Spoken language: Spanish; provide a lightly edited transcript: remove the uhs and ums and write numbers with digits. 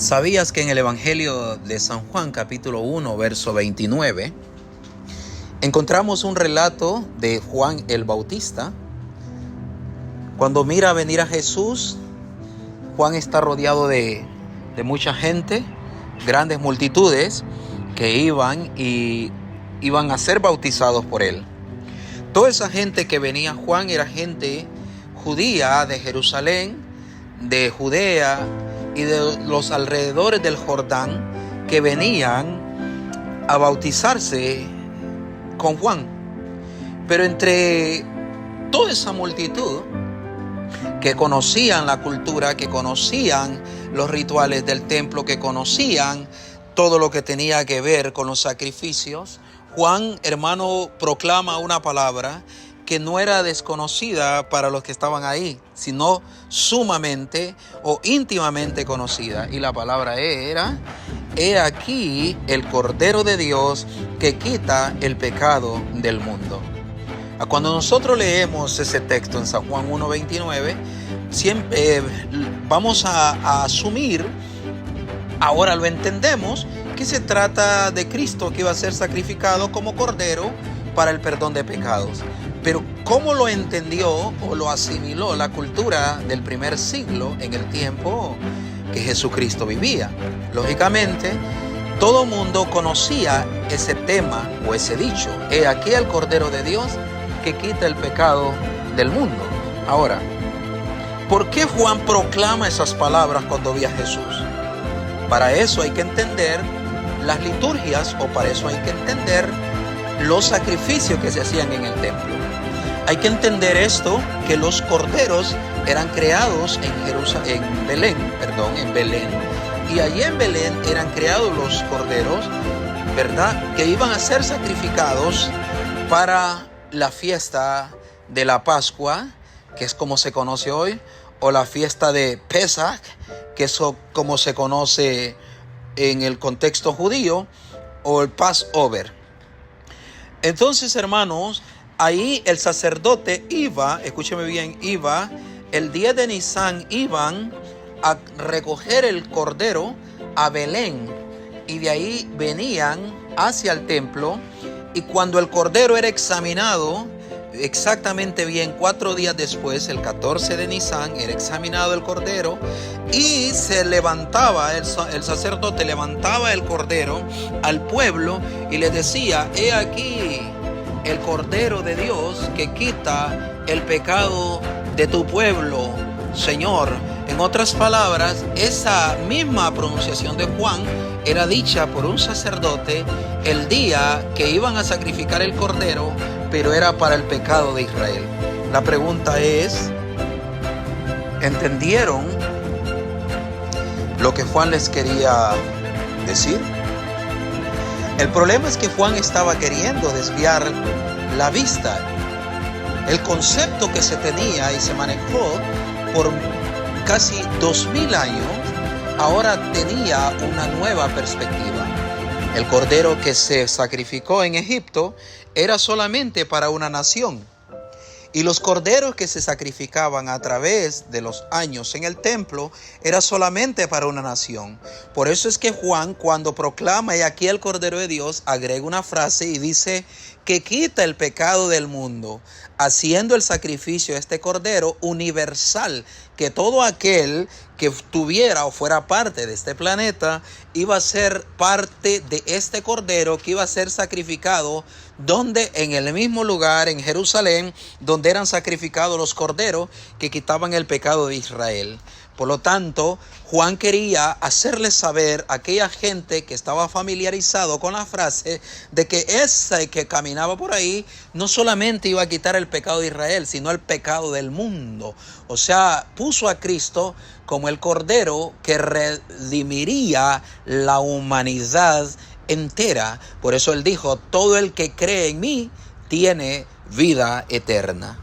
¿Sabías que en el Evangelio de San Juan, capítulo 1, verso 29, encontramos un relato de Juan el Bautista? Cuando mira venir a Jesús, Juan está rodeado de mucha gente, grandes multitudes que iban a ser bautizados por él. Toda esa gente que venía a Juan era gente judía de Jerusalén, de Judea y de los alrededores del Jordán, que venían a bautizarse con Juan. Pero entre toda esa multitud que conocían la cultura, que conocían los rituales del templo, que conocían todo lo que tenía que ver con los sacrificios, Juan, hermano, proclama una palabra que no era desconocida para los que estaban ahí, sino sumamente o íntimamente conocida. Y la palabra era: he aquí el Cordero de Dios que quita el pecado del mundo. Cuando nosotros leemos ese texto en San Juan 1:29, siempre vamos a asumir, ahora lo entendemos, que se trata de Cristo que iba a ser sacrificado como cordero para el perdón de pecados. Pero ¿cómo lo entendió o lo asimiló la cultura del primer siglo en el tiempo que Jesucristo vivía? Lógicamente, todo mundo conocía ese tema o ese dicho: he aquí el Cordero de Dios que quita el pecado del mundo. Ahora, ¿por qué Juan proclama esas palabras cuando ve a Jesús? Para eso hay que entender las liturgias, o para eso hay que entender los sacrificios que se hacían en el templo. Hay que entender esto, que los corderos eran creados en Belén, y allí en Belén eran creados los corderos, ¿verdad?, que iban a ser sacrificados para la fiesta de la Pascua, que es como se conoce hoy, o la fiesta de Pesach, que es como se conoce en el contexto judío, o el Passover. Entonces, hermanos, ahí el sacerdote escúcheme bien, el día de Nisan iban a recoger el cordero a Belén, y de ahí venían hacia el templo, y cuando el cordero era examinado, exactamente bien 4 días después, el 14 de Nisan, era examinado el cordero, y se levantaba, el sacerdote levantaba el cordero al pueblo y les decía: he aquí el Cordero de Dios que quita el pecado de tu pueblo, Señor. En otras palabras, esa misma pronunciación de Juan era dicha por un sacerdote el día que iban a sacrificar el cordero, pero era para el pecado de Israel. La pregunta es: ¿entendieron lo que Juan les quería decir? El problema es que Juan estaba queriendo desviar la vista. El concepto que se tenía y se manejó por casi 2000 años, ahora tenía una nueva perspectiva. El cordero que se sacrificó en Egipto era solamente para una nación, y los corderos que se sacrificaban a través de los años en el templo era solamente para una nación. Por eso es que Juan, cuando proclama "he aquí el Cordero de Dios", agrega una frase y dice que quita el pecado del mundo, haciendo el sacrificio de este cordero universal, que todo aquel que tuviera o fuera parte de este planeta iba a ser parte de este cordero que iba a ser sacrificado, donde en el mismo lugar, en Jerusalén, donde eran sacrificados los corderos que quitaban el pecado de Israel. Por lo tanto, Juan quería hacerles saber a aquella gente que estaba familiarizado con la frase de que ese que caminaba por ahí no solamente iba a quitar el pecado de Israel, sino el pecado del mundo. O sea, puso a Cristo como el cordero que redimiría la humanidad entera. Por eso él dijo: todo el que cree en mí tiene vida eterna.